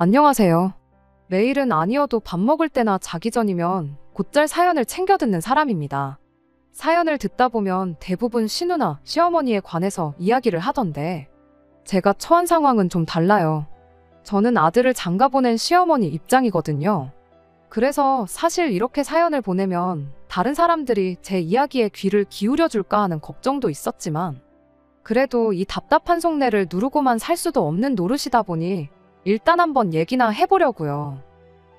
안녕하세요. 매일은 아니어도 밥 먹을 때나 자기 전이면 곧잘 사연을 챙겨 듣는 사람입니다. 사연을 듣다 보면 대부분 시누나 시어머니에 관해서 이야기를 하던데 제가 처한 상황은 좀 달라요. 저는 아들을 장가 보낸 시어머니 입장이거든요. 그래서 사실 이렇게 사연을 보내면 다른 사람들이 제 이야기에 귀를 기울여 줄까 하는 걱정도 있었지만 그래도 이 답답한 속내를 누르고만 살 수도 없는 노릇이다 보니 일단 한번 얘기나 해보려고요.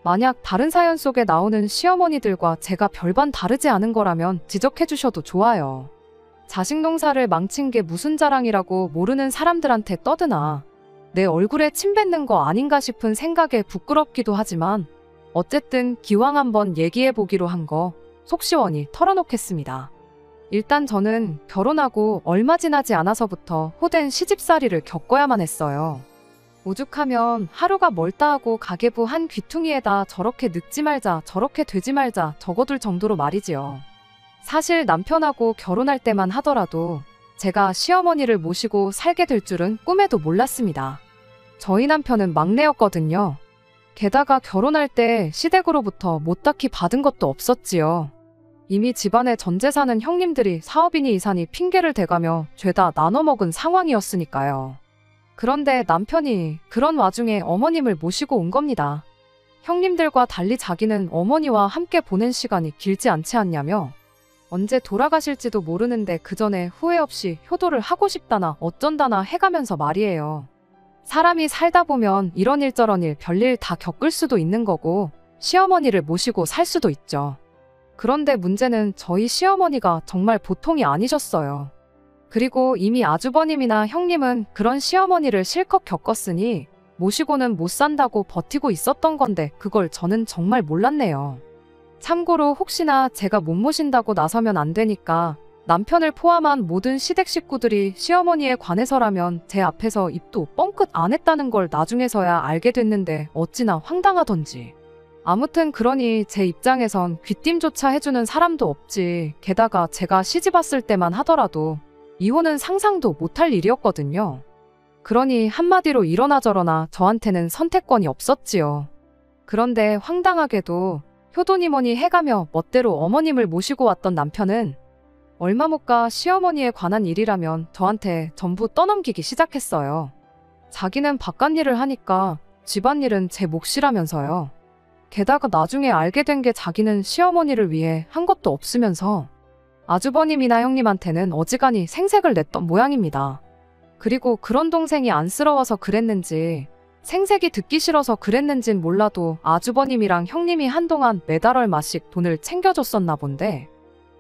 만약 다른 사연 속에 나오는 시어머니들과 제가 별반 다르지 않은 거라면 지적해 주셔도 좋아요. 자식 농사를 망친 게 무슨 자랑이라고 모르는 사람들한테 떠드나 내 얼굴에 침 뱉는 거 아닌가 싶은 생각에 부끄럽기도 하지만 어쨌든 기왕 한번 얘기해 보기로 한 거 속 시원히 털어놓겠습니다. 일단 저는 결혼하고 얼마 지나지 않아서부터 호된 시집살이를 겪어야만 했어요. 오죽하면 하루가 멀다 하고 가계부 한 귀퉁이에다 저렇게 늙지 말자 저렇게 되지 말자 적어둘 정도로 말이지요. 사실 남편하고 결혼할 때만 하더라도 제가 시어머니를 모시고 살게 될 줄은 꿈에도 몰랐습니다. 저희 남편은 막내였거든요. 게다가 결혼할 때 시댁으로부터 못 딱히 받은 것도 없었지요. 이미 집안에 전 재산은 형님들이 사업이니 이사니 핑계를 대가며 죄다 나눠먹은 상황이었으니까요. 그런데 남편이 그런 와중에 어머님을 모시고 온 겁니다. 형님들과 달리 자기는 어머니와 함께 보낸 시간이 길지 않지 않냐며 언제 돌아가실지도 모르는데 그 전에 후회 없이 효도를 하고 싶다나 어쩐다나 해가면서 말이에요. 사람이 살다 보면 이런 일 저런 일 별일 다 겪을 수도 있는 거고 시어머니를 모시고 살 수도 있죠. 그런데 문제는 저희 시어머니가 정말 보통이 아니셨어요. 그리고 이미 아주버님이나 형님은 그런 시어머니를 실컷 겪었으니 모시고는 못 산다고 버티고 있었던 건데 그걸 저는 정말 몰랐네요. 참고로 혹시나 제가 못 모신다고 나서면 안 되니까 남편을 포함한 모든 시댁 식구들이 시어머니에 관해서라면 제 앞에서 입도 뻥끗 안 했다는 걸 나중에서야 알게 됐는데 어찌나 황당하던지. 아무튼 그러니 제 입장에선 귀띔조차 해주는 사람도 없지. 게다가 제가 시집 왔을 때만 하더라도 이혼은 상상도 못할 일이었거든요. 그러니 한마디로 이러나 저러나 저한테는 선택권이 없었지요. 그런데 황당하게도 효도니 뭐니 해가며 멋대로 어머님을 모시고 왔던 남편은 얼마 못 가 시어머니에 관한 일이라면 저한테 전부 떠넘기기 시작했어요. 자기는 바깥일을 하니까 집안일은 제 몫이라면서요. 게다가 나중에 알게 된 게 자기는 시어머니를 위해 한 것도 없으면서 아주버님이나 형님한테는 어지간히 생색을 냈던 모양입니다. 그리고 그런 동생이 안쓰러워서 그랬는지 생색이 듣기 싫어서 그랬는진 몰라도 아주버님이랑 형님이 한동안 매달 얼마씩 돈을 챙겨줬었나 본데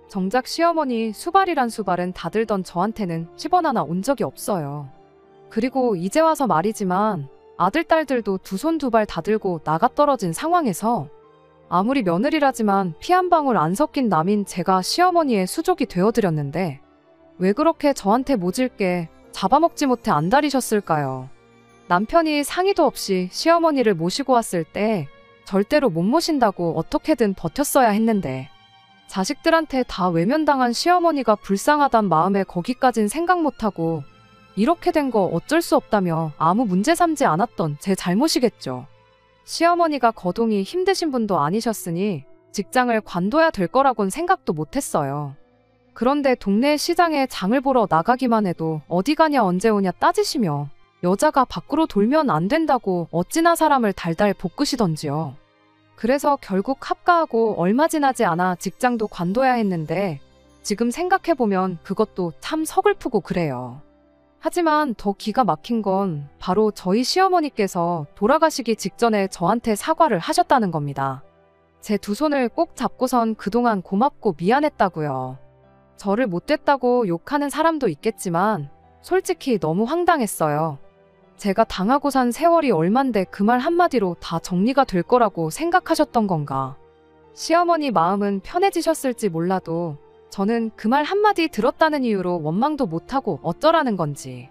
정작 시어머니 수발이란 수발은 다 들던 저한테는 10원 하나 온 적이 없어요. 그리고 이제 와서 말이지만 아들 딸들도 두 손 두 발 다 들고 나가떨어진 상황에서 아무리 며느리라지만 피 한 방울 안 섞인 남인 제가 시어머니의 수족이 되어드렸는데 왜 그렇게 저한테 모질게 잡아먹지 못해 안달이셨을까요? 남편이 상의도 없이 시어머니를 모시고 왔을 때 절대로 못 모신다고 어떻게든 버텼어야 했는데 자식들한테 다 외면당한 시어머니가 불쌍하단 마음에 거기까진 생각 못하고 이렇게 된 거 어쩔 수 없다며 아무 문제 삼지 않았던 제 잘못이겠죠. 시어머니가 거동이 힘드신 분도 아니셨으니 직장을 관둬야 될 거라곤 생각도 못했어요. 그런데 동네 시장에 장을 보러 나가기만 해도 어디 가냐 언제 오냐 따지시며 여자가 밖으로 돌면 안 된다고 어찌나 사람을 달달 볶으시던지요. 그래서 결국 합가하고 얼마 지나지 않아 직장도 관둬야 했는데 지금 생각해보면 그것도 참 서글프고 그래요. 하지만 더 기가 막힌 건 바로 저희 시어머니께서 돌아가시기 직전에 저한테 사과를 하셨다는 겁니다. 제 두 손을 꼭 잡고선 그동안 고맙고 미안했다고요. 저를 못됐다고 욕하는 사람도 있겠지만 솔직히 너무 황당했어요. 제가 당하고 산 세월이 얼만데 그 말 한마디로 다 정리가 될 거라고 생각하셨던 건가. 시어머니 마음은 편해지셨을지 몰라도 저는 그 말 한마디 들었다는 이유로 원망도 못하고 어쩌라는 건지.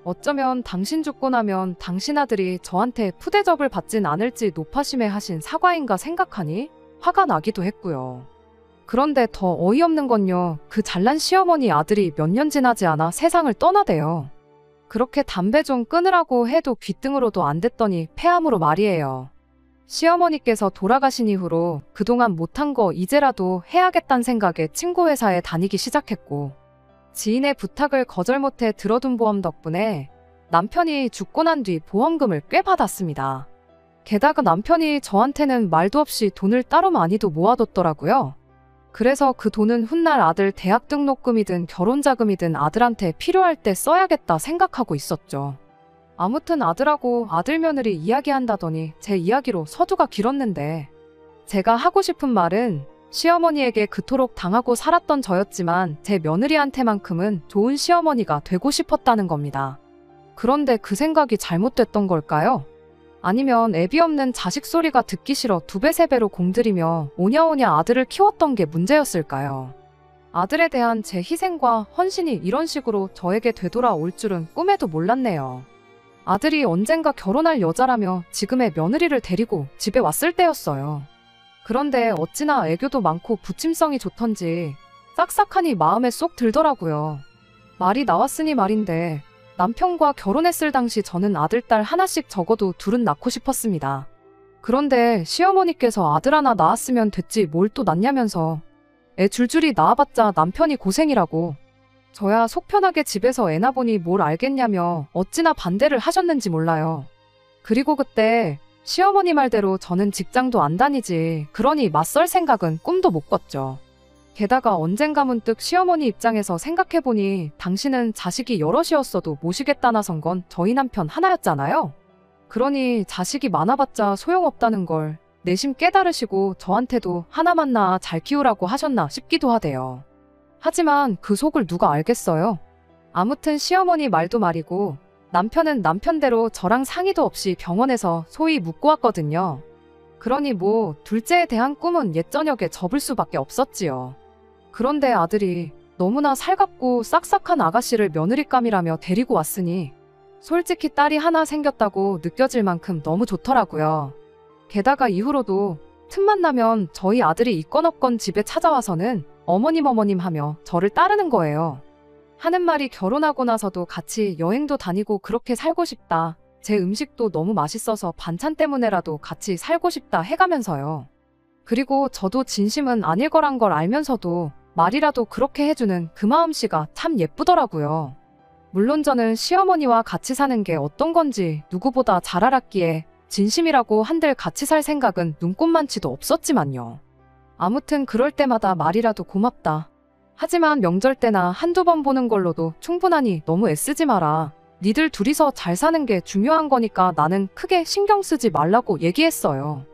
어쩌면 당신 죽고 나면 당신 아들이 저한테 푸대접을 받진 않을지 노파심에 하신 사과인가 생각하니 화가 나기도 했고요. 그런데 더 어이없는 건요. 그 잘난 시어머니 아들이 몇 년 지나지 않아 세상을 떠나대요. 그렇게 담배 좀 끊으라고 해도 귀등으로도 안 됐더니 폐암으로 말이에요. 시어머니께서 돌아가신 이후로 그동안 못한 거 이제라도 해야겠다는 생각에 친구 회사에 다니기 시작했고, 지인의 부탁을 거절 못해 들어둔 보험 덕분에 남편이 죽고 난 뒤 보험금을 꽤 받았습니다. 게다가 남편이 저한테는 말도 없이 돈을 따로 많이도 모아뒀더라고요. 그래서 그 돈은 훗날 아들 대학 등록금이든 결혼자금이든 아들한테 필요할 때 써야겠다 생각하고 있었죠. 아무튼 아들하고 아들 며느리 이야기한다더니 제 이야기로 서두가 길었는데, 제가 하고 싶은 말은 시어머니에게 그토록 당하고 살았던 저였지만 제 며느리한테만큼은 좋은 시어머니가 되고 싶었다는 겁니다. 그런데 그 생각이 잘못됐던 걸까요? 아니면 애비 없는 자식 소리가 듣기 싫어 2배, 3배로 공들이며 오냐오냐 아들을 키웠던 게 문제였을까요? 아들에 대한 제 희생과 헌신이 이런 식으로 저에게 되돌아올 줄은 꿈에도 몰랐네요. 아들이 언젠가 결혼할 여자라며 지금의 며느리를 데리고 집에 왔을 때였어요. 그런데 어찌나 애교도 많고 부침성이 좋던지 싹싹하니 마음에 쏙 들더라고요. 말이 나왔으니 말인데, 남편과 결혼했을 당시 저는 아들, 딸 하나씩 적어도 둘은 낳고 싶었습니다. 그런데 시어머니께서 아들 하나 낳았으면 됐지 뭘 또 낳냐면서 애 줄줄이 낳아봤자 남편이 고생이라고, 저야 속 편하게 집에서 애 낳아보니 뭘 알겠냐며 어찌나 반대를 하셨는지 몰라요. 그리고 그때 시어머니 말대로 저는 직장도 안 다니지, 그러니 맞설 생각은 꿈도 못 꿨죠. 게다가 언젠가 문득 시어머니 입장에서 생각해보니 당신은 자식이 여럿이었어도 모시겠다 나선 건 저희 남편 하나였잖아요. 그러니 자식이 많아봤자 소용없다는 걸 내심 깨달으시고 저한테도 하나만 낳아 잘 키우라고 하셨나 싶기도 하대요. 하지만 그 속을 누가 알겠어요. 아무튼 시어머니 말도 말이고 남편은 남편대로 저랑 상의도 없이 병원에서 소위 묻고 왔거든요. 그러니 뭐 둘째에 대한 꿈은 옛저녁에 접을 수밖에 없었지요. 그런데 아들이 너무나 살갑고 싹싹한 아가씨를 며느리감이라며 데리고 왔으니 솔직히 딸이 하나 생겼다고 느껴질 만큼 너무 좋더라고요. 게다가 이후로도 틈만 나면 저희 아들이 있건 없건 집에 찾아와서는 어머님 하며 저를 따르는 거예요. 하는 말이 결혼하고 나서도 같이 여행도 다니고 그렇게 살고 싶다, 제 음식도 너무 맛있어서 반찬 때문에라도 같이 살고 싶다 해가면서요. 그리고 저도 진심은 아닐 거란 걸 알면서도 말이라도 그렇게 해주는 그 마음씨가 참 예쁘더라고요. 물론 저는 시어머니와 같이 사는 게 어떤 건지 누구보다 잘 알았기에 진심이라고 한들 같이 살 생각은 눈꼽만치도 없었지만요. 아무튼 그럴 때마다 말이라도 고맙다, 하지만 명절 때나 한두 번 보는 걸로도 충분하니 너무 애쓰지 마라, 니들 둘이서 잘 사는 게 중요한 거니까 나는 크게 신경 쓰지 말라고 얘기했어요.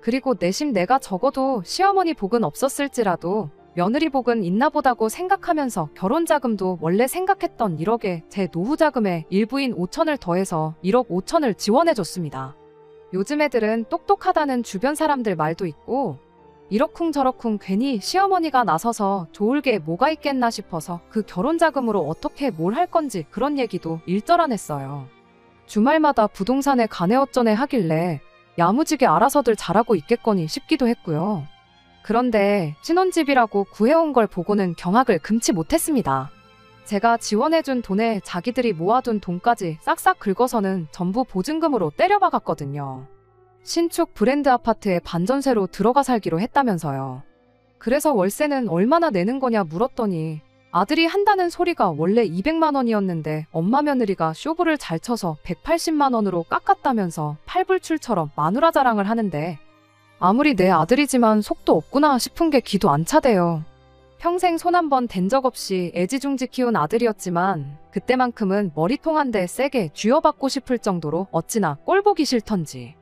그리고 내심 내가 적어도 시어머니 복은 없었을지라도 며느리 복은 있나 보다고 생각하면서 결혼자금도 원래 생각했던 1억에 제 노후자금에 일부인 5천을 더해서 1억 5천을 지원해줬습니다. 요즘 애들은 똑똑하다는 주변 사람들 말도 있고 이러쿵저러쿵 괜히 시어머니가 나서서 좋을 게 뭐가 있겠나 싶어서 그 결혼자금으로 어떻게 뭘 할 건지 그런 얘기도 일절안 했어요. 주말마다 부동산에 가네 어쩌네 하길래 야무지게 알아서들 잘하고 있겠거니 싶기도 했고요. 그런데 신혼집이라고 구해온 걸 보고는 경악을 금치 못했습니다. 제가 지원해준 돈에 자기들이 모아둔 돈까지 싹싹 긁어서는 전부 보증금으로 때려박았거든요. 신축 브랜드 아파트에 반전세로 들어가 살기로 했다면서요. 그래서 월세는 얼마나 내는 거냐 물었더니 아들이 한다는 소리가 원래 200만 원이었는데 엄마 며느리가 쇼부를 잘 쳐서 180만 원으로 깎았다면서 팔불출처럼 마누라 자랑을 하는데, 아무리 내 아들이지만 속도 없구나 싶은 게 기도 안 차대요. 평생 손 한 번 댄 적 없이 애지중지 키운 아들이었지만 그때만큼은 머리통 한 대 세게 쥐어받고 싶을 정도로 어찌나 꼴보기 싫던지.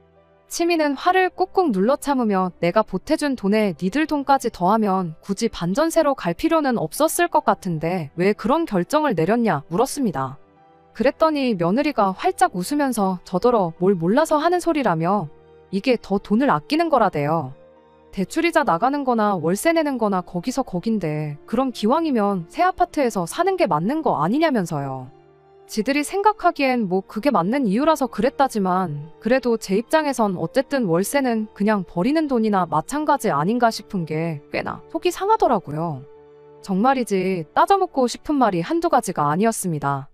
치미는 화를 꾹꾹 눌러 참으며 내가 보태준 돈에 니들 돈까지 더하면 굳이 반전세로 갈 필요는 없었을 것 같은데 왜 그런 결정을 내렸냐 물었습니다. 그랬더니 며느리가 활짝 웃으면서 저더러 뭘 몰라서 하는 소리라며 이게 더 돈을 아끼는 거라대요. 대출이자 나가는 거나 월세 내는 거나 거기서 거긴데 그럼 기왕이면 새 아파트에서 사는 게 맞는 거 아니냐면서요. 지들이 생각하기엔 뭐 그게 맞는 이유라서 그랬다지만 그래도 제 입장에선 어쨌든 월세는 그냥 버리는 돈이나 마찬가지 아닌가 싶은 게 꽤나 속이 상하더라고요. 정말이지 따져묻고 싶은 말이 한두 가지가 아니었습니다.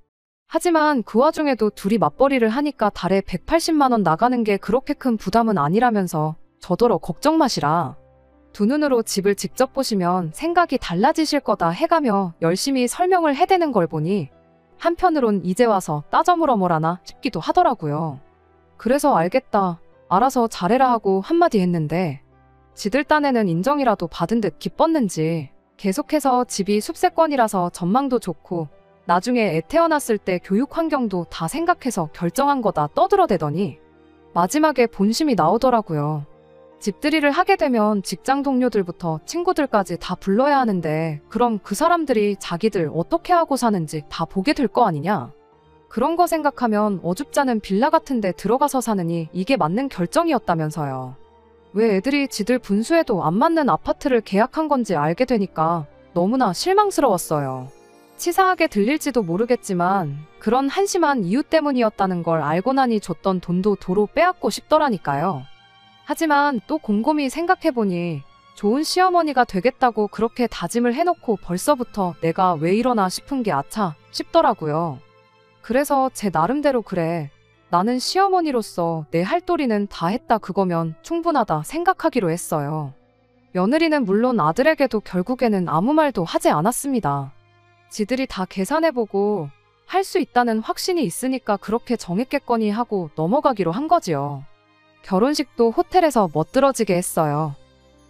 하지만 그 와중에도 둘이 맞벌이를 하니까 달에 180만 원 나가는 게 그렇게 큰 부담은 아니라면서 저더러 걱정 마시라. 두 눈으로 집을 직접 보시면 생각이 달라지실 거다 해가며 열심히 설명을 해대는 걸 보니 한편으론 이제 와서 따져 물어보라나 싶기도 하더라고요. 그래서 알겠다. 알아서 잘해라 하고 한마디 했는데 지들 딴에는 인정이라도 받은 듯 기뻤는지 계속해서 집이 숲세권이라서 전망도 좋고 나중에 애 태어났을 때 교육 환경도 다 생각해서 결정한 거다 떠들어대더니 마지막에 본심이 나오더라고요. 집들이를 하게 되면 직장 동료들부터 친구들까지 다 불러야 하는데 그럼 그 사람들이 자기들 어떻게 하고 사는지 다 보게 될 거 아니냐? 그런 거 생각하면 어줍잖은 빌라 같은 데 들어가서 사느니 이게 맞는 결정이었다면서요. 왜 애들이 지들 분수에도 안 맞는 아파트를 계약한 건지 알게 되니까 너무나 실망스러웠어요. 치사하게 들릴지도 모르겠지만 그런 한심한 이유 때문이었다는 걸 알고 나니 줬던 돈도 도로 빼앗고 싶더라니까요. 하지만 또 곰곰이 생각해보니 좋은 시어머니가 되겠다고 그렇게 다짐을 해놓고 벌써부터 내가 왜 이러나 싶은 게 아차 싶더라고요. 그래서 제 나름대로 그래. 나는 시어머니로서 내 할 도리는 다 했다 그거면 충분하다 생각하기로 했어요. 며느리는 물론 아들에게도 결국에는 아무 말도 하지 않았습니다. 지들이 다 계산해보고 할 수 있다는 확신이 있으니까 그렇게 정했겠거니 하고 넘어가기로 한 거지요. 결혼식도 호텔에서 멋들어지게 했어요.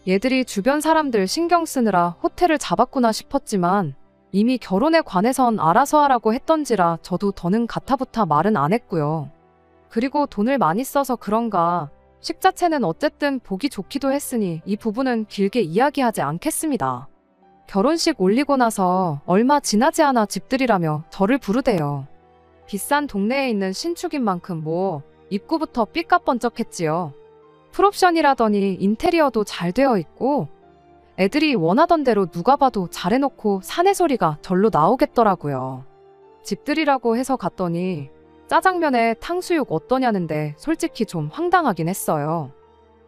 얘들이 주변 사람들 신경 쓰느라 호텔을 잡았구나 싶었지만 이미 결혼에 관해선 알아서 하라고 했던지라 저도 더는 가타부타 말은 안 했고요. 그리고 돈을 많이 써서 그런가 식자체는 어쨌든 보기 좋기도 했으니 이 부분은 길게 이야기하지 않겠습니다. 결혼식 올리고 나서 얼마 지나지 않아 집들이라며 저를 부르대요. 비싼 동네에 있는 신축인 만큼 뭐 입구부터 삐까번쩍했지요. 풀옵션이라더니 인테리어도 잘 되어 있고 애들이 원하던 대로 누가 봐도 잘해놓고 사내 소리가 절로 나오겠더라고요. 집들이라고 해서 갔더니 짜장면에 탕수육 어떠냐는데 솔직히 좀 황당하긴 했어요.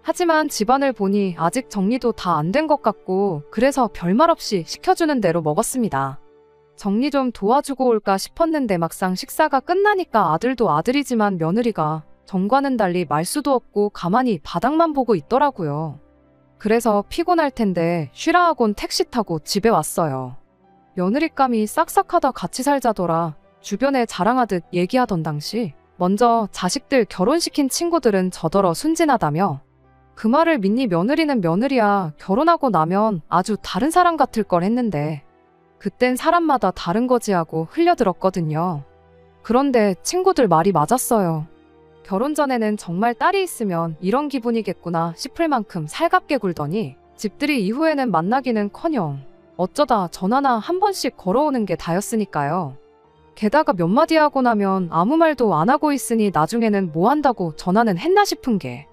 하지만 집안을 보니 아직 정리도 다 안 된 것 같고 그래서 별말 없이 시켜주는 대로 먹었습니다. 정리 좀 도와주고 올까 싶었는데 막상 식사가 끝나니까 아들도 아들이지만 며느리가 전과는 달리 말수도 없고 가만히 바닥만 보고 있더라고요. 그래서 피곤할 텐데 쉬라 하곤 택시 타고 집에 왔어요. 며느리감이 싹싹하다 같이 살자더라 주변에 자랑하듯 얘기하던 당시 먼저 자식들 결혼시킨 친구들은 저더러 순진하다며 그 말을 믿니 며느리는 며느리야 결혼하고 나면 아주 다른 사람 같을 걸 했는데 그땐 사람마다 다른 거지 하고 흘려들었거든요. 그런데 친구들 말이 맞았어요. 결혼 전에는 정말 딸이 있으면 이런 기분이겠구나 싶을 만큼 살갑게 굴더니 집들이 이후에는 만나기는커녕 어쩌다 전화나 한 번씩 걸어오는 게 다였으니까요. 게다가 몇 마디 하고 나면 아무 말도 안 하고 있으니 나중에는 뭐 한다고 전화는 했나 싶은 게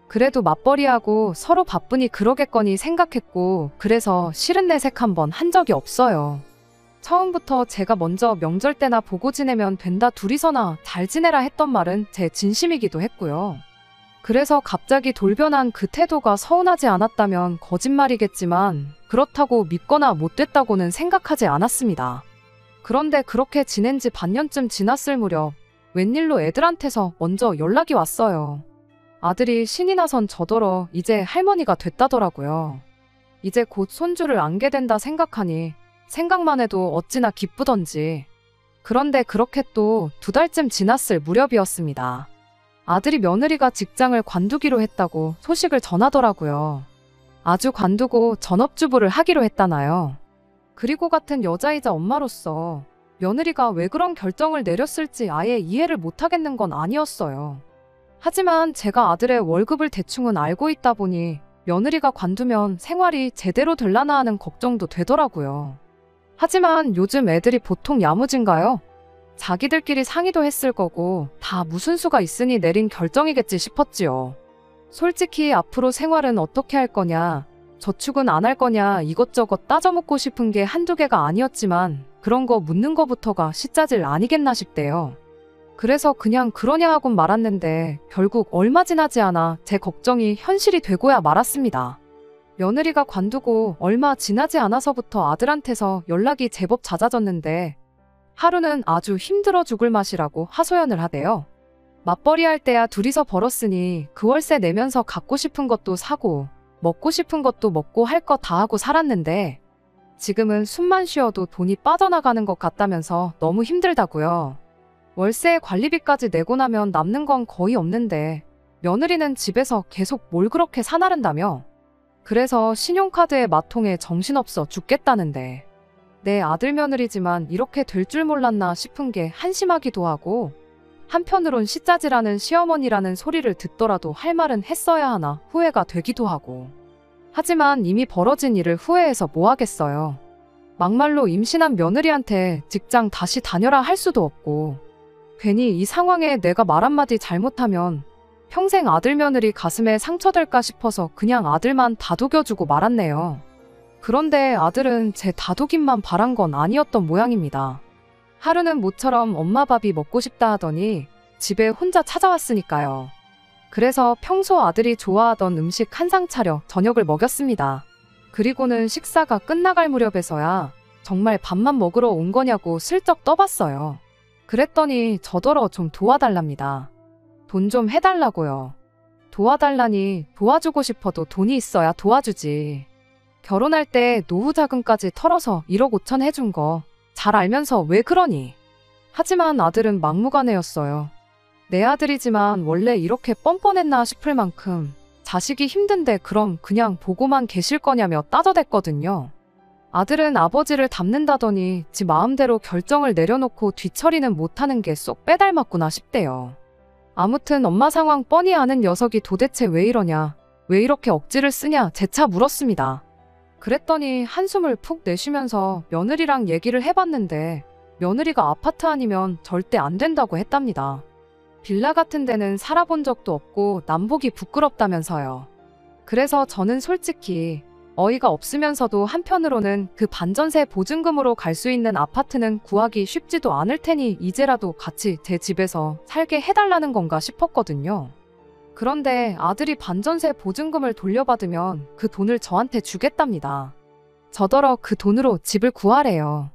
그래도 맞벌이하고 서로 바쁘니 그러겠거니 생각했고 그래서 싫은 내색 한번 한 적이 없어요. 처음부터 제가 먼저 명절 때나 보고 지내면 된다 둘이서나 잘 지내라 했던 말은 제 진심이기도 했고요. 그래서 갑자기 돌변한 그 태도가 서운하지 않았다면 거짓말이겠지만 그렇다고 믿거나 못됐다고는 생각하지 않았습니다. 그런데 그렇게 지낸 지 반년쯤 지났을 무렵 웬일로 애들한테서 먼저 연락이 왔어요. 아들이 신이 나선 저더러 이제 할머니가 됐다더라고요. 이제 곧 손주를 안게 된다 생각하니 생각만 해도 어찌나 기쁘던지. 그런데 그렇게 또 2달쯤 지났을 무렵이었습니다. 아들이 며느리가 직장을 관두기로 했다고 소식을 전하더라고요. 아주 관두고 전업주부를 하기로 했다나요. 그리고 같은 여자이자 엄마로서 며느리가 왜 그런 결정을 내렸을지 아예 이해를 못하겠는 건 아니었어요. 하지만 제가 아들의 월급을 대충은 알고 있다 보니 며느리가 관두면 생활이 제대로 될라나 하는 걱정도 되더라고요. 하지만 요즘 애들이 보통 야무진가요? 자기들끼리 상의도 했을 거고 다 무슨 수가 있으니 내린 결정이겠지 싶었지요. 솔직히 앞으로 생활은 어떻게 할 거냐, 저축은 안 할 거냐 이것저것 따져묻고 싶은 게 한두 개가 아니었지만 그런 거 묻는 거부터가 시짜질 아니겠나 싶대요. 그래서 그냥 그러냐 하곤 말았는데 결국 얼마 지나지 않아 제 걱정이 현실이 되고야 말았습니다. 며느리가 관두고 얼마 지나지 않아서부터 아들한테서 연락이 제법 잦아졌는데 하루는 아주 힘들어 죽을 맛이라고 하소연을 하대요. 맞벌이 할 때야 둘이서 벌었으니 그 월세 내면서 갖고 싶은 것도 사고 먹고 싶은 것도 먹고 할 거 다 하고 살았는데 지금은 숨만 쉬어도 돈이 빠져나가는 것 같다면서 너무 힘들다고요. 월세 관리비까지 내고 나면 남는 건 거의 없는데 며느리는 집에서 계속 뭘 그렇게 사나른다며. 그래서 신용카드에 마통에 정신없어 죽겠다는데 내 아들 며느리지만 이렇게 될 줄 몰랐나 싶은 게 한심하기도 하고 한편으론 시짜지라는 시어머니라는 소리를 듣더라도 할 말은 했어야 하나 후회가 되기도 하고. 하지만 이미 벌어진 일을 후회해서 뭐 하겠어요. 막말로 임신한 며느리한테 직장 다시 다녀라 할 수도 없고 괜히 이 상황에 내가 말 한마디 잘못하면 평생 아들 며느리 가슴에 상처될까 싶어서 그냥 아들만 다독여주고 말았네요. 그런데 아들은 제 다독임만 바란 건 아니었던 모양입니다. 하루는 모처럼 엄마 밥이 먹고 싶다 하더니 집에 혼자 찾아왔으니까요. 그래서 평소 아들이 좋아하던 음식 한 상 차려 저녁을 먹였습니다. 그리고는 식사가 끝나갈 무렵에서야 정말 밥만 먹으러 온 거냐고 슬쩍 떠봤어요. 그랬더니 저더러 좀 도와달랍니다. 돈 좀 해달라고요. 도와달라니 도와주고 싶어도 돈이 있어야 도와주지. 결혼할 때 노후 자금까지 털어서 1억 5천 해준 거 잘 알면서 왜 그러니? 하지만 아들은 막무가내였어요. 내 아들이지만 원래 이렇게 뻔뻔했나 싶을 만큼 자식이 힘든데 그럼 그냥 보고만 계실 거냐며 따져댔거든요. 아들은 아버지를 닮는다더니 지 마음대로 결정을 내려놓고 뒤처리는 못하는 게 쏙 빼닮았구나 싶대요. 아무튼 엄마 상황 뻔히 아는 녀석이 도대체 왜 이러냐, 왜 이렇게 억지를 쓰냐 재차 물었습니다. 그랬더니 한숨을 푹 내쉬면서 며느리랑 얘기를 해봤는데 며느리가 아파트 아니면 절대 안 된다고 했답니다. 빌라 같은 데는 살아본 적도 없고 남보기 부끄럽다면서요. 그래서 저는 솔직히 어이가 없으면서도 한편으로는 그 반전세 보증금으로 갈 수 있는 아파트는 구하기 쉽지도 않을 테니 이제라도 같이 제 집에서 살게 해달라는 건가 싶었거든요. 그런데 아들이 반전세 보증금을 돌려받으면 그 돈을 저한테 주겠답니다. 저더러 그 돈으로 집을 구하래요.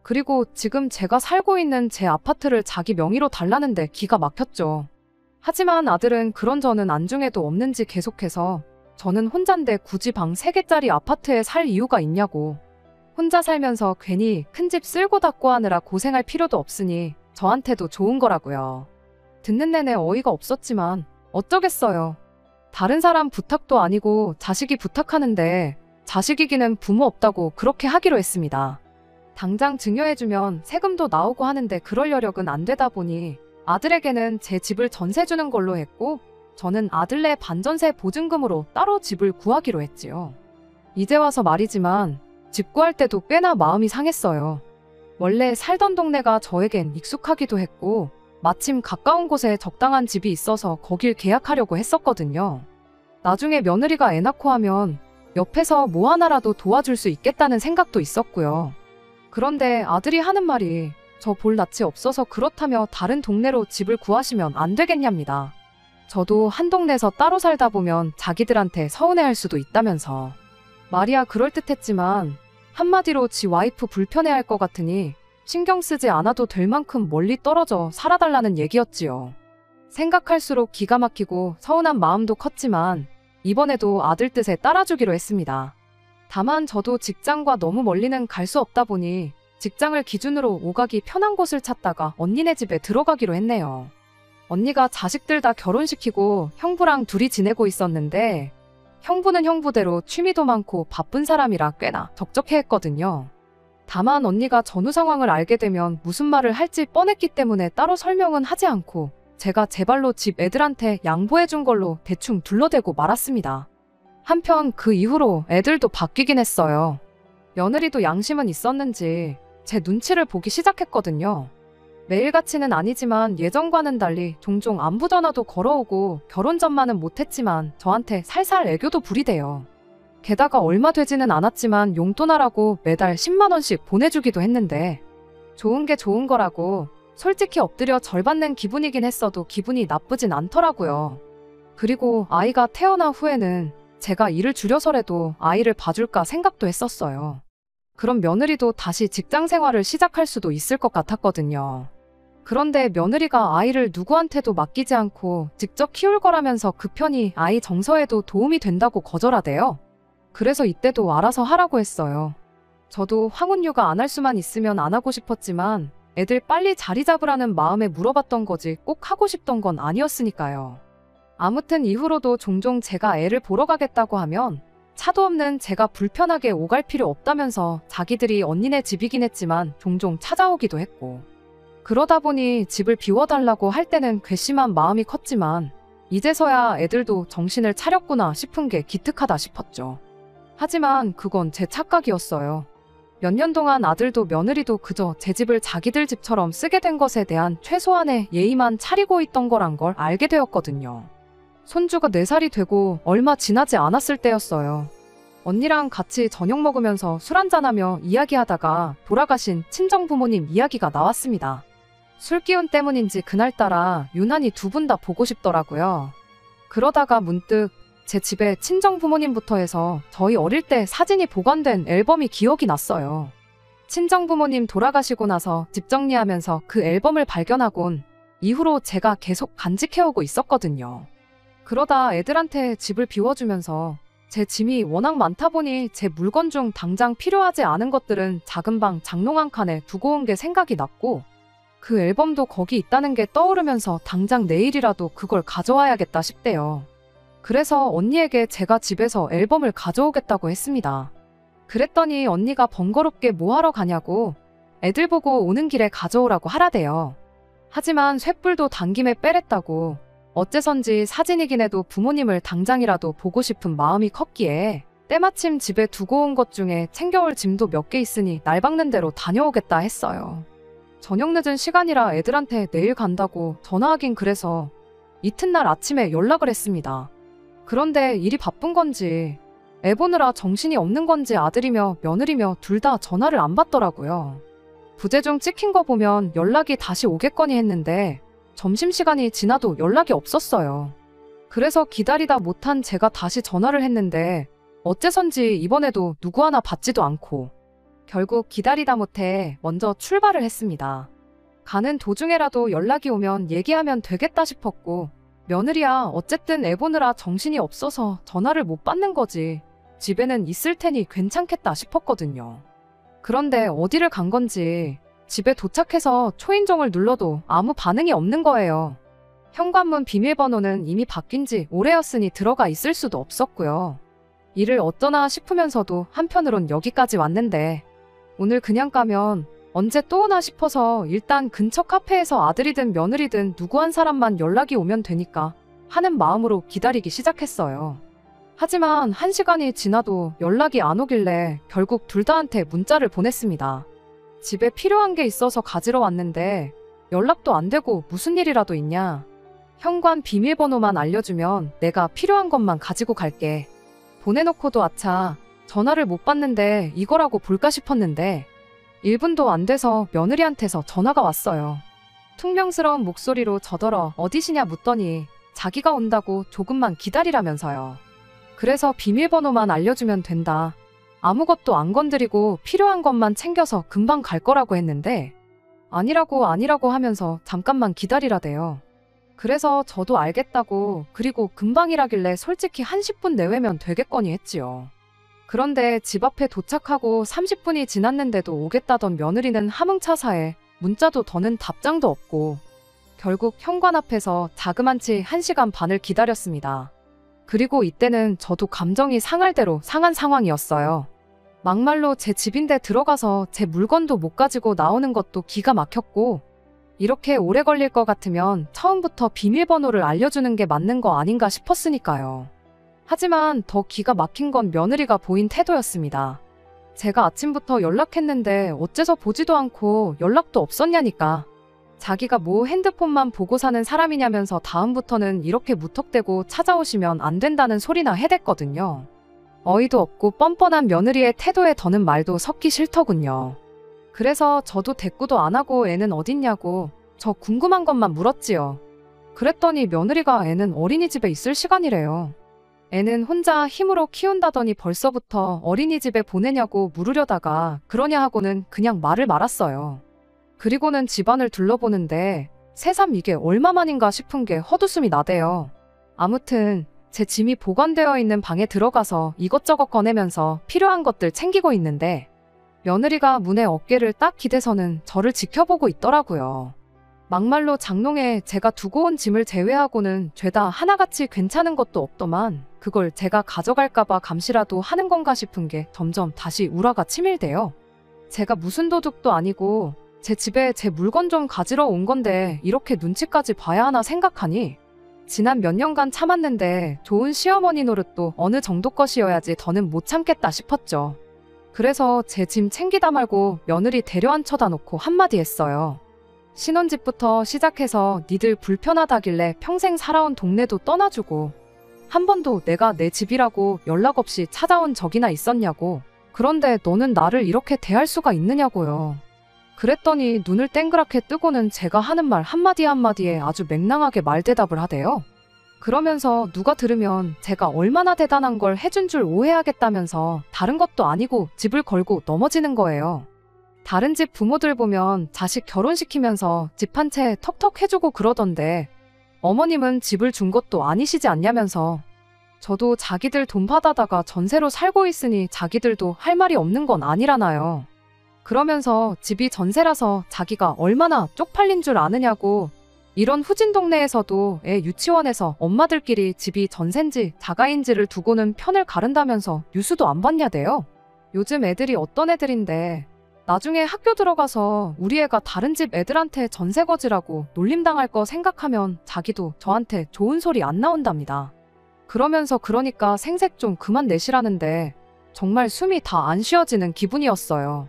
그리고 지금 제가 살고 있는 제 아파트를 자기 명의로 달라는데 기가 막혔죠. 하지만 아들은 그런 저는 안중에도 없는지 계속해서 저는 혼잔데 굳이 방 3개짜리 아파트에 살 이유가 있냐고. 혼자 살면서 괜히 큰 집 쓸고 닦고 하느라 고생할 필요도 없으니 저한테도 좋은 거라고요. 듣는 내내 어이가 없었지만 어쩌겠어요. 다른 사람 부탁도 아니고 자식이 부탁하는데 자식 이기는 부모 없다고 그렇게 하기로 했습니다. 당장 증여해주면 세금도 나오고 하는데 그럴 여력은 안 되다 보니 아들에게는 제 집을 전세 주는 걸로 했고 저는 아들네 반전세 보증금으로 따로 집을 구하기로 했지요. 이제 와서 말이지만 집 구할 때도 꽤나 마음이 상했어요. 원래 살던 동네가 저에겐 익숙하기도 했고 마침 가까운 곳에 적당한 집이 있어서 거길 계약하려고 했었거든요. 나중에 며느리가 애 낳고 하면 옆에서 뭐 하나라도 도와줄 수 있겠다는 생각도 있었고요. 그런데 아들이 하는 말이 저 볼 낯이 없어서 그렇다며 다른 동네로 집을 구하시면 안 되겠냐입니다. 저도 한 동네에서 따로 살다 보면 자기들한테 서운해할 수도 있다면서. 말이야 그럴듯했지만 한마디로 지 와이프 불편해할 것 같으니 신경 쓰지 않아도 될 만큼 멀리 떨어져 살아달라는 얘기였지요. 생각할수록 기가 막히고 서운한 마음도 컸지만 이번에도 아들 뜻에 따라주기로 했습니다. 다만 저도 직장과 너무 멀리는 갈 수 없다 보니 직장을 기준으로 오가기 편한 곳을 찾다가 언니네 집에 들어가기로 했네요. 언니가 자식들 다 결혼시키고 형부랑 둘이 지내고 있었는데 형부는 형부대로 취미도 많고 바쁜 사람이라 꽤나 적적해했거든요. 다만 언니가 전후 상황을 알게 되면 무슨 말을 할지 뻔했기 때문에 따로 설명은 하지 않고 제가 제 발로 집 애들한테 양보해준 걸로 대충 둘러대고 말았습니다. 한편 그 이후로 애들도 바뀌긴 했어요. 며느리도 양심은 있었는지 제 눈치를 보기 시작했거든요. 매일같이는 아니지만 예전과는 달리 종종 안부 전화도 걸어오고 결혼 전만은 못했지만 저한테 살살 애교도 부리대요. 게다가 얼마 되지는 않았지만 용돈하라고 매달 10만 원씩 보내주기도 했는데 좋은 게 좋은 거라고 솔직히 엎드려 절 받는 기분이긴 했어도 기분이 나쁘진 않더라고요. 그리고 아이가 태어난 후에는 제가 일을 줄여서라도 아이를 봐줄까 생각도 했었어요. 그럼 며느리도 다시 직장 생활을 시작할 수도 있을 것 같았거든요. 그런데 며느리가 아이를 누구한테도 맡기지 않고 직접 키울 거라면서 그 편이 아이 정서에도 도움이 된다고 거절하대요. 그래서 이때도 알아서 하라고 했어요. 저도 황혼휴가 안 할 수만 있으면 안 하고 싶었지만 애들 빨리 자리 잡으라는 마음에 물어봤던 거지 꼭 하고 싶던 건 아니었으니까요. 아무튼 이후로도 종종 제가 애를 보러 가겠다고 하면 차도 없는 제가 불편하게 오갈 필요 없다면서 자기들이 언니네 집이긴 했지만 종종 찾아오기도 했고, 그러다 보니 집을 비워달라고 할 때는 괘씸한 마음이 컸지만 이제서야 애들도 정신을 차렸구나 싶은 게 기특하다 싶었죠. 하지만 그건 제 착각이었어요. 몇 년 동안 아들도 며느리도 그저 제 집을 자기들 집처럼 쓰게 된 것에 대한 최소한의 예의만 차리고 있던 거란 걸 알게 되었거든요. 손주가 4살이 되고 얼마 지나지 않았을 때였어요. 언니랑 같이 저녁 먹으면서 술 한잔하며 이야기하다가 돌아가신 친정부모님 이야기가 나왔습니다. 술 기운 때문인지 그날따라 유난히 두 분 다 보고 싶더라고요. 그러다가 문득 제 집에 친정부모님부터 해서 저희 어릴 때 사진이 보관된 앨범이 기억이 났어요. 친정부모님 돌아가시고 나서 집 정리하면서 그 앨범을 발견하곤 이후로 제가 계속 간직해오고 있었거든요. 그러다 애들한테 집을 비워주면서 제 짐이 워낙 많다 보니 제 물건 중 당장 필요하지 않은 것들은 작은 방 장롱 한 칸에 두고 온 게 생각이 났고, 그 앨범도 거기 있다는 게 떠오르면서 당장 내일이라도 그걸 가져와야겠다 싶대요. 그래서 언니에게 제가 집에서 앨범을 가져오겠다고 했습니다. 그랬더니 언니가 번거롭게 뭐하러 가냐고 애들 보고 오는 길에 가져오라고 하라대요. 하지만 쇳불도 당김에 빼랬다고 어째선지 사진이긴 해도 부모님을 당장이라도 보고 싶은 마음이 컸기에 때마침 집에 두고 온 것 중에 챙겨올 짐도 몇 개 있으니 날 박는 대로 다녀오겠다 했어요. 저녁 늦은 시간이라 애들한테 내일 간다고 전화하긴 그래서 이튿날 아침에 연락을 했습니다. 그런데 일이 바쁜 건지 애 보느라 정신이 없는 건지 아들이며 며느리며 둘 다 전화를 안 받더라고요. 부재중 찍힌 거 보면 연락이 다시 오겠거니 했는데 점심시간이 지나도 연락이 없었어요. 그래서 기다리다 못한 제가 다시 전화를 했는데 어째선지 이번에도 누구 하나 받지도 않고 결국 기다리다 못해 먼저 출발을 했습니다. 가는 도중에라도 연락이 오면 얘기하면 되겠다 싶었고, 며느리야 어쨌든 애 보느라 정신이 없어서 전화를 못 받는 거지 집에는 있을 테니 괜찮겠다 싶었거든요. 그런데 어디를 간 건지 집에 도착해서 초인종을 눌러도 아무 반응이 없는 거예요. 현관문 비밀번호는 이미 바뀐 지 오래였으니 들어가 있을 수도 없었고요. 일을 어쩌나 싶으면서도 한편으론 여기까지 왔는데 오늘 그냥 가면 언제 또 오나 싶어서 일단 근처 카페에서 아들이든 며느리든 누구 한 사람만 연락이 오면 되니까 하는 마음으로 기다리기 시작했어요. 하지만 1시간이 지나도 연락이 안 오길래 결국 둘 다한테 문자를 보냈습니다. 집에 필요한 게 있어서 가지러 왔는데 연락도 안 되고 무슨 일이라도 있냐? 현관 비밀번호만 알려주면 내가 필요한 것만 가지고 갈게. 보내놓고도 아차 전화를 못 받는데 이거라고 볼까 싶었는데 1분도 안 돼서 며느리한테서 전화가 왔어요. 퉁명스러운 목소리로 저더러 어디시냐 묻더니 자기가 온다고 조금만 기다리라면서요. 그래서 비밀번호만 알려주면 된다. 아무것도 안 건드리고 필요한 것만 챙겨서 금방 갈 거라고 했는데 아니라고 하면서 잠깐만 기다리라대요. 그래서 저도 알겠다고 그리고 금방이라길래 솔직히 한 10분 내외면 되겠거니 했지요. 그런데 집 앞에 도착하고 30분이 지났는데도 오겠다던 며느리는 함흥차사에 문자도 더는 답장도 없고 결국 현관 앞에서 자그만치 1시간 반을 기다렸습니다. 그리고 이때는 저도 감정이 상할 대로 상한 상황이었어요. 막말로 제 집인데 들어가서 제 물건도 못 가지고 나오는 것도 기가 막혔고 이렇게 오래 걸릴 것 같으면 처음부터 비밀번호를 알려주는 게 맞는 거 아닌가 싶었으니까요. 하지만 더 기가 막힌 건 며느리가 보인 태도였습니다. 제가 아침부터 연락했는데 어째서 보지도 않고 연락도 없었냐니까. 자기가 뭐 핸드폰만 보고 사는 사람이냐면서 다음부터는 이렇게 무턱대고 찾아오시면 안 된다는 소리나 해댔거든요. 어이도 없고 뻔뻔한 며느리의 태도에 더는 말도 섞기 싫더군요. 그래서 저도 대꾸도 안 하고 애는 어딨냐고 저 궁금한 것만 물었지요. 그랬더니 며느리가 애는 어린이집에 있을 시간이래요. 애는 혼자 힘으로 키운다더니 벌써부터 어린이집에 보내냐고 물으려다가 그러냐 하고는 그냥 말을 말았어요. 그리고는 집안을 둘러보는데 새삼 이게 얼마만인가 싶은 게 헛웃음이 나대요. 아무튼 제 짐이 보관되어 있는 방에 들어가서 이것저것 꺼내면서 필요한 것들 챙기고 있는데 며느리가 문에 어깨를 딱 기대서는 저를 지켜보고 있더라고요. 막말로 장롱에 제가 두고 온 짐을 제외하고는 죄다 하나같이 괜찮은 것도 없더만 그걸 제가 가져갈까봐 감시라도 하는 건가 싶은 게 점점 다시 우라가 치밀대요. 제가 무슨 도둑도 아니고 제 집에 제 물건 좀 가지러 온 건데 이렇게 눈치까지 봐야 하나 생각하니 지난 몇 년간 참았는데 좋은 시어머니 노릇도 어느 정도 것이어야지 더는 못 참겠다 싶었죠. 그래서 제 짐 챙기다 말고 며느리 데려앉혀다 놓고 한마디 했어요. 신혼집부터 시작해서 니들 불편하다길래 평생 살아온 동네도 떠나주고 한 번도 내가 내 집이라고 연락 없이 찾아온 적이나 있었냐고. 그런데 너는 나를 이렇게 대할 수가 있느냐고요. 그랬더니 눈을 땡그랗게 뜨고는 제가 하는 말 한마디 한마디에 아주 맹랑하게 말대답을 하대요. 그러면서 누가 들으면 제가 얼마나 대단한 걸 해준 줄 오해하겠다면서 다른 것도 아니고 집을 걸고 넘어지는 거예요. 다른 집 부모들 보면 자식 결혼시키면서 집 한 채 턱턱 해주고 그러던데 어머님은 집을 준 것도 아니시지 않냐면서 저도 자기들 돈 받아다가 전세로 살고 있으니 자기들도 할 말이 없는 건 아니라나요. 그러면서 집이 전세라서 자기가 얼마나 쪽팔린 줄 아느냐고 이런 후진 동네에서도 애 유치원에서 엄마들끼리 집이 전세인지 자가인지를 두고는 편을 가른다면서 뉴스도 안 봤냐대요. 요즘 애들이 어떤 애들인데 나중에 학교 들어가서 우리 애가 다른 집 애들한테 전세 거지라고 놀림당할 거 생각하면 자기도 저한테 좋은 소리 안 나온답니다. 그러면서 그러니까 생색 좀 그만 내시라는데 정말 숨이 다 안 쉬어지는 기분이었어요.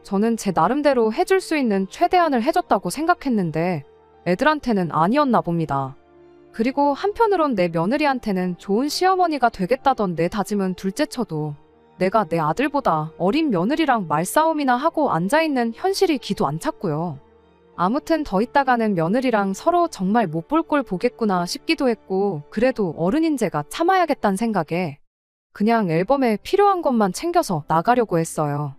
저는 제 나름대로 해줄 수 있는 최대한을 해줬다고 생각했는데 애들한테는 아니었나 봅니다. 그리고 한편으론 내 며느리한테는 좋은 시어머니가 되겠다던 내 다짐은 둘째쳐도 내가 내 아들보다 어린 며느리랑 말싸움이나 하고 앉아있는 현실이 기도 안 찼고요. 아무튼 더 있다가는 며느리랑 서로 정말 못 볼 꼴 보겠구나 싶기도 했고 그래도 어른인 제가 참아야겠다는 생각에 그냥 앨범에 필요한 것만 챙겨서 나가려고 했어요.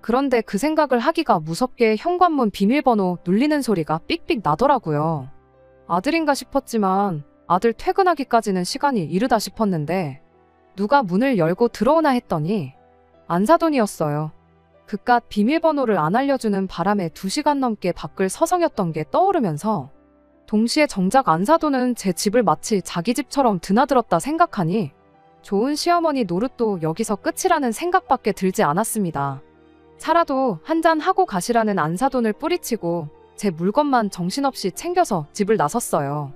그런데 그 생각을 하기가 무섭게 현관문 비밀번호 눌리는 소리가 삑삑 나더라고요. 아들인가 싶었지만 아들 퇴근하기까지는 시간이 이르다 싶었는데 누가 문을 열고 들어오나 했더니 안사돈이었어요. 그깟 비밀번호를 안 알려주는 바람에 2시간 넘게 밖을 서성였던 게 떠오르면서 동시에 정작 안사돈은 제 집을 마치 자기 집처럼 드나들었다 생각하니 좋은 시어머니 노릇도 여기서 끝이라는 생각밖에 들지 않았습니다. 차라도 한잔 하고 가시라는 안사돈을 뿌리치고 제 물건만 정신없이 챙겨서 집을 나섰어요.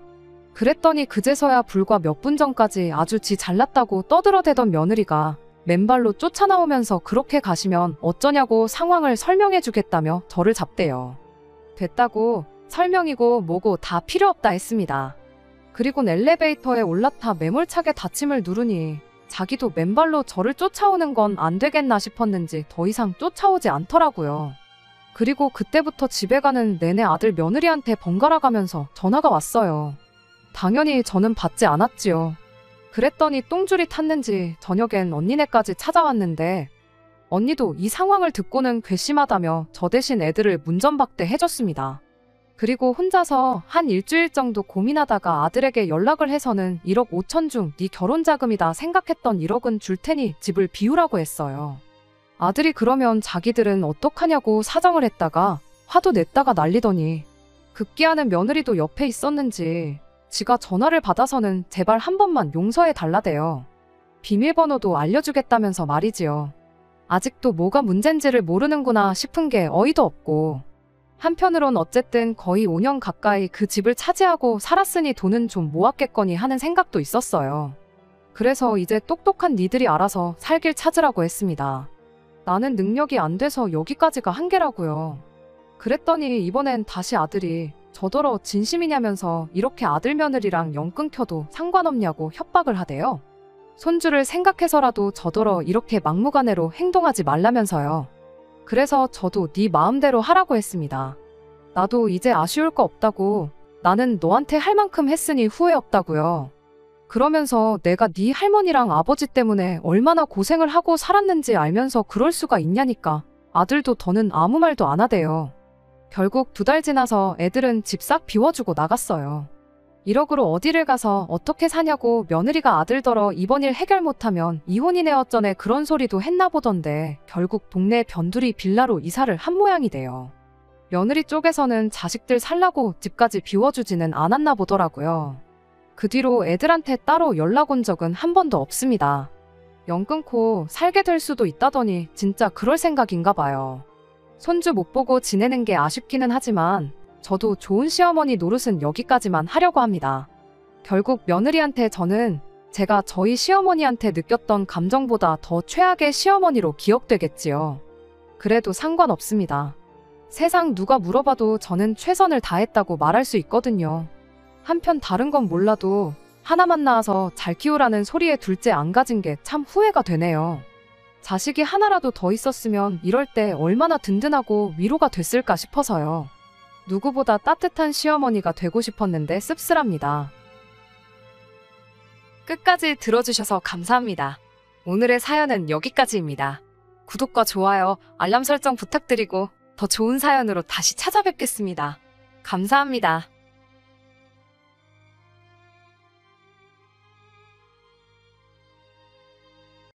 그랬더니 그제서야 불과 몇 분 전까지 아주 지 잘났다고 떠들어대던 며느리가 맨발로 쫓아나오면서 그렇게 가시면 어쩌냐고 상황을 설명해주겠다며 저를 잡대요. 됐다고 설명이고 뭐고 다 필요 없다 했습니다. 그리곤 엘리베이터에 올라타 매몰차게 닫힘을 누르니 자기도 맨발로 저를 쫓아오는 건 안 되겠나 싶었는지 더 이상 쫓아오지 않더라고요. 그리고 그때부터 집에 가는 내내 아들 며느리한테 번갈아 가면서 전화가 왔어요. 당연히 저는 받지 않았지요. 그랬더니 똥줄이 탔는지 저녁엔 언니네까지 찾아왔는데 언니도 이 상황을 듣고는 괘씸하다며 저 대신 애들을 문전박대 해줬습니다. 그리고 혼자서 한 일주일 정도 고민하다가 아들에게 연락을 해서는 1억 5천 중 네 결혼자금이다 생각했던 1억은 줄 테니 집을 비우라고 했어요. 아들이 그러면 자기들은 어떡하냐고 사정을 했다가 화도 냈다가 난리더니 급기야는 며느리도 옆에 있었는지 지가 전화를 받아서는 제발 한 번만 용서해 달라대요. 비밀번호도 알려주겠다면서 말이지요. 아직도 뭐가 문젠지를 모르는구나 싶은 게 어이도 없고 한편으론 어쨌든 거의 5년 가까이 그 집을 차지하고 살았으니 돈은 좀 모았겠거니 하는 생각도 있었어요. 그래서 이제 똑똑한 니들이 알아서 살 길 찾으라고 했습니다. 나는 능력이 안 돼서 여기까지가 한계라고요. 그랬더니 이번엔 다시 아들이 저더러 진심이냐면서 이렇게 아들 며느리랑 영 끊겨도 상관없냐고 협박을 하대요. 손주를 생각해서라도 저더러 이렇게 막무가내로 행동하지 말라면서요. 그래서 저도 네 마음대로 하라고 했습니다. 나도 이제 아쉬울 거 없다고. 나는 너한테 할 만큼 했으니 후회 없다고요. 그러면서 내가 네 할머니랑 아버지 때문에 얼마나 고생을 하고 살았는지 알면서 그럴 수가 있냐니까. 아들도 더는 아무 말도 안 하대요. 결국 2달 지나서 애들은 집 싹 비워주고 나갔어요. 1억으로 어디를 가서 어떻게 사냐고 며느리가 아들더러 이번 일 해결 못하면 이혼이네 어쩌네 그런 소리도 했나 보던데 결국 동네 변두리 빌라로 이사를 한 모양이 돼요. 며느리 쪽에서는 자식들 살라고 집까지 비워주지는 않았나 보더라고요. 그 뒤로 애들한테 따로 연락 온 적은 한 번도 없습니다. 연 끊고 살게 될 수도 있다더니 진짜 그럴 생각인가 봐요. 손주 못 보고 지내는 게 아쉽기는 하지만 저도 좋은 시어머니 노릇은 여기까지만 하려고 합니다. 결국 며느리한테 저는 제가 저희 시어머니한테 느꼈던 감정보다 더 최악의 시어머니로 기억되겠지요. 그래도 상관없습니다. 세상 누가 물어봐도 저는 최선을 다했다고 말할 수 있거든요. 한편 다른 건 몰라도 하나만 낳아서 잘 키우라는 소리에 둘째 안 가진 게 참 후회가 되네요. 자식이 하나라도 더 있었으면 이럴 때 얼마나 든든하고 위로가 됐을까 싶어서요. 누구보다 따뜻한 시어머니가 되고 싶었는데 씁쓸합니다. 끝까지 들어주셔서 감사합니다. 오늘의 사연은 여기까지입니다. 구독과 좋아요, 알람 설정 부탁드리고 더 좋은 사연으로 다시 찾아뵙겠습니다. 감사합니다.